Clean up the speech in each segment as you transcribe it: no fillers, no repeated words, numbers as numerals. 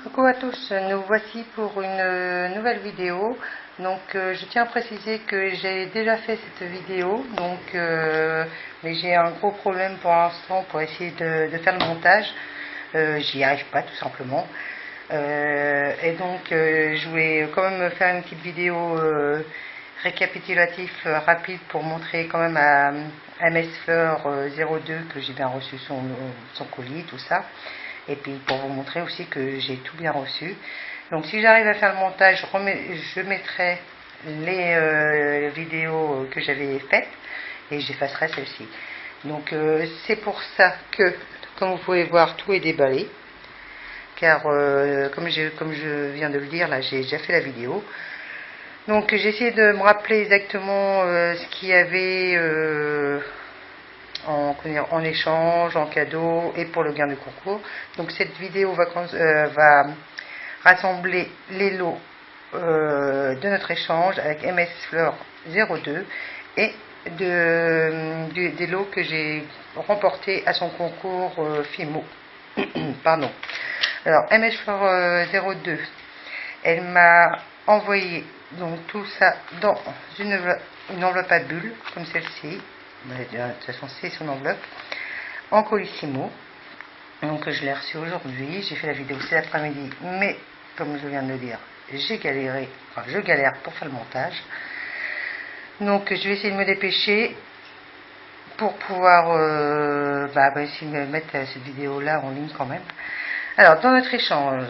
Coucou à tous, nous voici pour une nouvelle vidéo. Donc je tiens à préciser que j'ai déjà fait cette vidéo, mais j'ai un gros problème pour l'instant pour essayer de faire le montage. J'y arrive pas tout simplement. Je voulais quand même faire une petite vidéo récapitulative rapide pour montrer quand même à MS Fleur 02 que j'ai bien reçu son colis, tout ça. Et puis pour vous montrer aussi que j'ai tout bien reçu. Donc si j'arrive à faire le montage, je mettrai les vidéos que j'avais faites et j'effacerai celle-ci. Donc c'est pour ça que, comme vous pouvez voir, tout est déballé. Car comme je viens de le dire, là j'ai déjà fait la vidéo. Donc j'ai essayé de me rappeler exactement ce qu'il y avait en échange, en cadeau et pour le gain de concours. Donc cette vidéo va rassembler les lots de notre échange avec MS Fleur 02 et des lots que j'ai remportés à son concours FIMO. Pardon. Alors MS Fleur 02, elle m'a envoyé donc tout ça dans une enveloppe à bulles comme celle-ci. De toute façon c'est son enveloppe en colissimo. Donc je l'ai reçu aujourd'hui, j'ai fait la vidéo cet après-midi, mais comme je viens de le dire, je galère pour faire le montage. Donc je vais essayer de me dépêcher pour pouvoir essayer de mettre cette vidéo là en ligne quand même. Alors dans notre échange,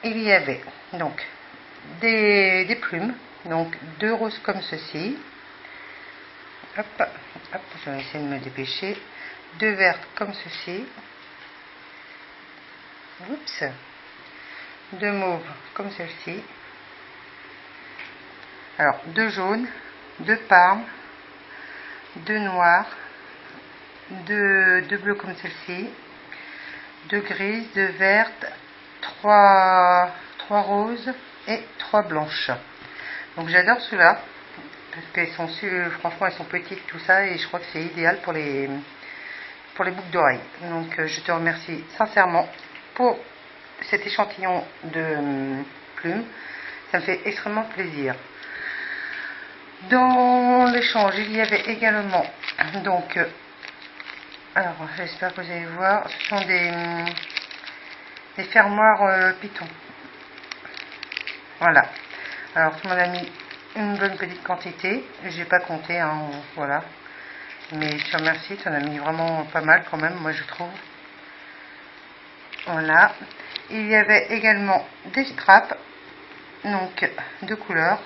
il y avait donc des plumes, donc 2 roses comme ceci. Hop, je vais essayer de me dépêcher. 2 vertes comme ceci. Oups. 2 mauves comme celle-ci. Alors 2 jaunes, 2 parmes, 2 noirs, 2 bleus comme celle-ci, 2 grises, 2 vertes, 3 roses et 3 blanches. Donc j'adore ceux-là parce qu'elles sont franchement elles sont petites tout ça et je crois que c'est idéal pour les boucles d'oreilles. Donc je te remercie sincèrement pour cet échantillon de plumes, ça me fait extrêmement plaisir. Dans l'échange il y avait également donc alors j'espère que vous allez voir, ce sont des fermoirs Python. Voilà, alors tout le monde a mis une bonne petite quantité, j'ai pas compté hein, voilà, mais je te remercie, tu en as mis vraiment pas mal quand même, moi je trouve. Voilà, il y avait également des straps, donc de couleurs,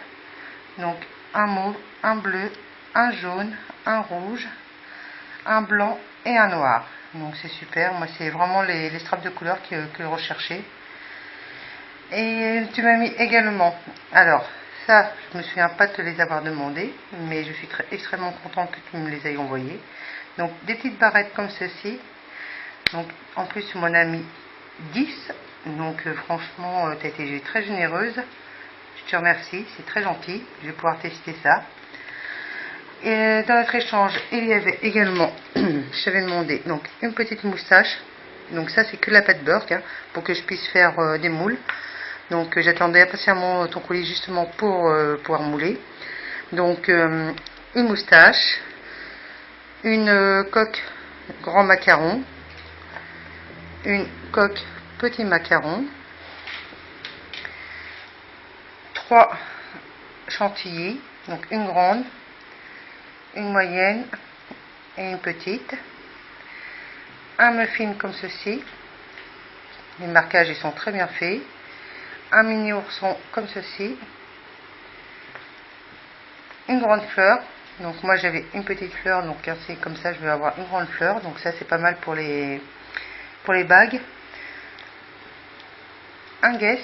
donc un mauve, un bleu, un jaune, un rouge, un blanc et un noir. Donc c'est super, moi c'est vraiment les straps de couleurs que je recherchais. Et tu m'as mis également, alors ça je me souviens pas de te les avoir demandé, mais je suis extrêmement contente que tu me les aies envoyés. Donc des petites barrettes comme ceci, donc en plus tu m'en as mis 10, donc franchement tu as été très généreuse, je te remercie, c'est très gentil, je vais pouvoir tester ça. Et dans notre échange il y avait également je t'avais demandé donc une petite moustache, donc ça c'est que la pâte beurre hein, pour que je puisse faire des moules. Donc j'attendais impatiemment ton colis justement pour pouvoir mouler. Donc une moustache, une coque grand macaron, une coque petit macaron, 3 chantilly, donc une grande, une moyenne et une petite, un muffin comme ceci, les marquages ils sont très bien faits, un mini ourson comme ceci, une grande fleur, donc moi j'avais une petite fleur, donc c'est comme ça je vais avoir une grande fleur, donc ça c'est pas mal pour les bagues, un guess,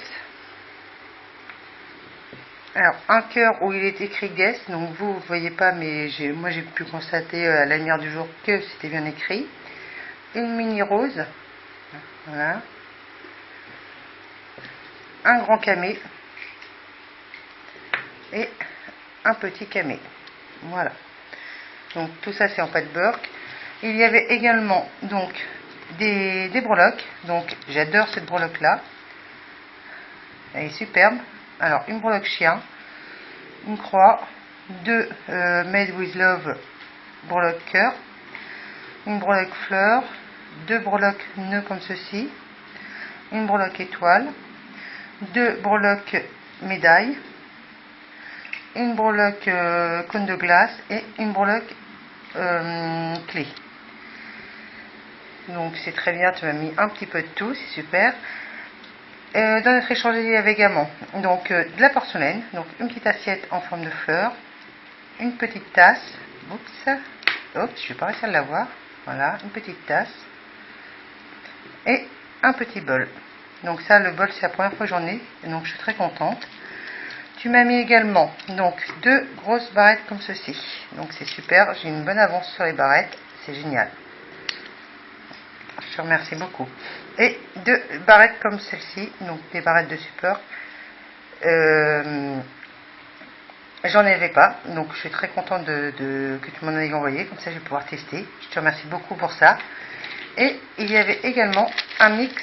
alors un cœur où il est écrit guess, donc vous voyez pas mais moi j'ai pu constater à la lumière du jour que c'était bien écrit, une mini rose, voilà, un grand camé et un petit camé. Voilà, donc tout ça c'est en pâte beurre. Il y avait également donc des breloques, donc j'adore cette breloque là, Elle est superbe. Alors, une breloque chien, une croix, deux Made with Love breloques cœur, une breloque fleur, deux breloques nœuds comme ceci, une breloque étoile, deux breloques médaille, une breloque cône de glace et une breloque clé. Donc c'est très bien, tu m'as mis un petit peu de tout, c'est super. Dans notre échange, il y avait également donc, de la porcelaine, donc une petite assiette en forme de fleur, une petite tasse, oups, je vais pas réussir à l'avoir, voilà, une petite tasse et un petit bol. Donc ça, le bol, c'est la première fois que j'en ai, donc je suis très contente. Tu m'as mis également donc deux grosses barrettes comme ceci, donc c'est super, j'ai une bonne avance sur les barrettes, c'est génial. Je te remercie beaucoup. Et deux barrettes comme celle-ci, donc des barrettes de support. J'en avais pas, donc je suis très contente que tu m'en aies envoyé, comme ça je vais pouvoir tester. Je te remercie beaucoup pour ça. Et il y avait également un mix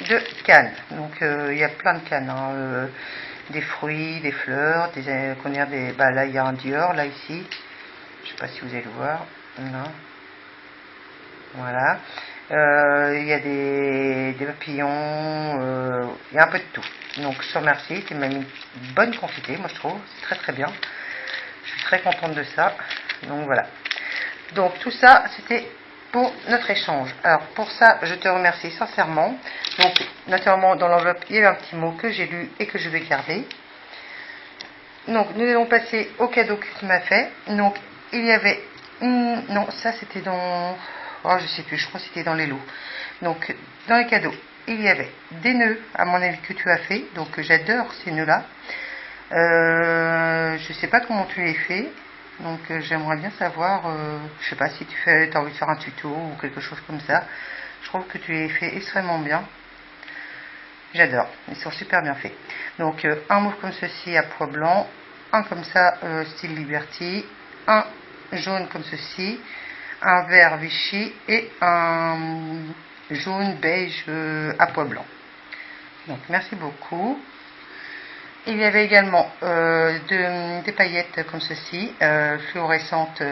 de cannes. Donc il y a plein de cannes, hein, des fruits, des fleurs, là il y a un Dior, là ici. Je sais pas si vous allez le voir. Non. Voilà. Il y a des papillons, il y a un peu de tout. Donc je te remercie, tu m'as mis une bonne quantité, moi je trouve, c'est très très bien. Je suis très contente de ça. Donc voilà. Donc tout ça, c'était pour notre échange. Alors pour ça, je te remercie sincèrement. Donc naturellement dans l'enveloppe, il y avait un petit mot que j'ai lu et que je vais garder. Donc nous allons passer au cadeau que tu m'as fait. Donc il y avait non, ça c'était dans... Oh, je sais plus, je crois que c'était dans les lots. Donc, dans les cadeaux, il y avait des nœuds, à mon avis, que tu as fait. Donc, j'adore ces nœuds-là. Je sais pas comment tu les fais. Donc, j'aimerais bien savoir, je sais pas si tu as envie de faire un tuto ou quelque chose comme ça. Je trouve que tu les fais extrêmement bien. J'adore, ils sont super bien faits. Donc, un mauve comme ceci à pois blanc, un comme ça, style Liberty, un jaune comme ceci, un vert Vichy et un jaune beige à pois blanc. Donc merci beaucoup. Il y avait également des paillettes comme ceci, fluorescentes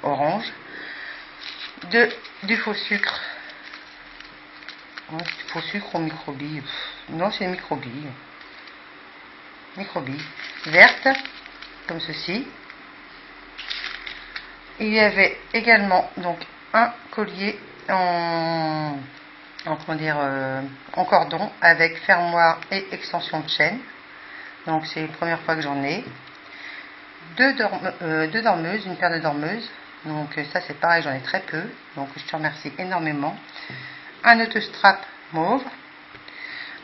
orange, du faux sucre. Faux sucre ou microbilles? Non, c'est microbilles. Microbilles vertes comme ceci. Il y avait également donc un collier en cordon avec fermoir et extension de chaîne. Donc c'est la première fois que j'en ai. Deux dormeuses, une paire de dormeuses. Donc ça c'est pareil, j'en ai très peu. Donc je te remercie énormément. Un autostrap mauve.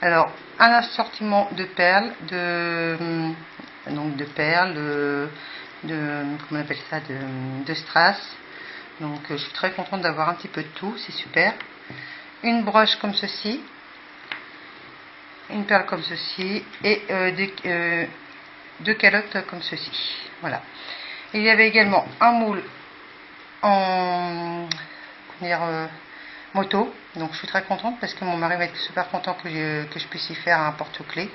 Alors un assortiment de perles, comment on appelle ça, de strass. Donc je suis très contente d'avoir un petit peu de tout, c'est super. Une broche comme ceci, une perle comme ceci et deux calottes comme ceci. Voilà. Il y avait également un moule en moto. Donc je suis très contente parce que mon mari va être super content que je puisse y faire un porte-clés.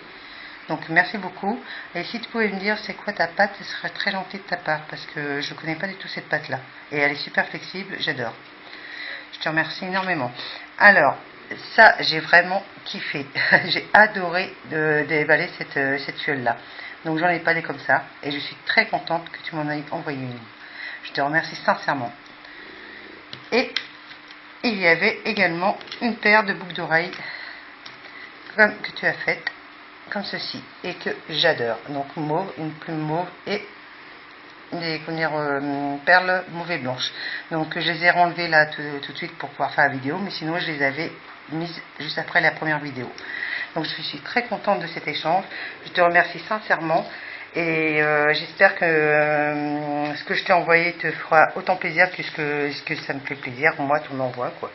Donc merci beaucoup. Et si tu pouvais me dire c'est quoi ta pâte, ce serait très gentil de ta part parce que je ne connais pas du tout cette pâte là. Et elle est super flexible, j'adore. Je te remercie énormément. Alors, ça j'ai vraiment kiffé. J'ai adoré déballer cette fiole là. Donc j'en ai pas des comme ça. Et je suis très contente que tu m'en aies envoyé une. Je te remercie sincèrement. Et il y avait également une paire de boucles d'oreilles comme que tu as faites. Comme ceci et que j'adore. Donc mauve, une plume mauve et des perles mauve et blanches. Donc je les ai renlevées là tout de suite pour pouvoir faire la vidéo, mais sinon je les avais mises juste après la première vidéo. Donc je suis très contente de cet échange. Je te remercie sincèrement et j'espère que ce que je t'ai envoyé te fera autant plaisir que ce que ça me fait plaisir moi ton envoi quoi.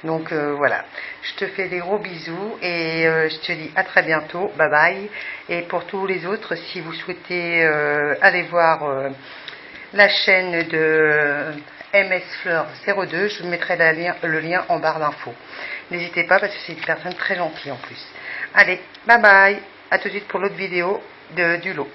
Donc voilà, je te fais des gros bisous et je te dis à très bientôt, bye bye. Et pour tous les autres, si vous souhaitez aller voir la chaîne de MS Fleur 02, je vous mettrai le lien en barre d'infos. N'hésitez pas parce que c'est une personne très gentille en plus. Allez, bye bye. À tout de suite pour l'autre vidéo du lot.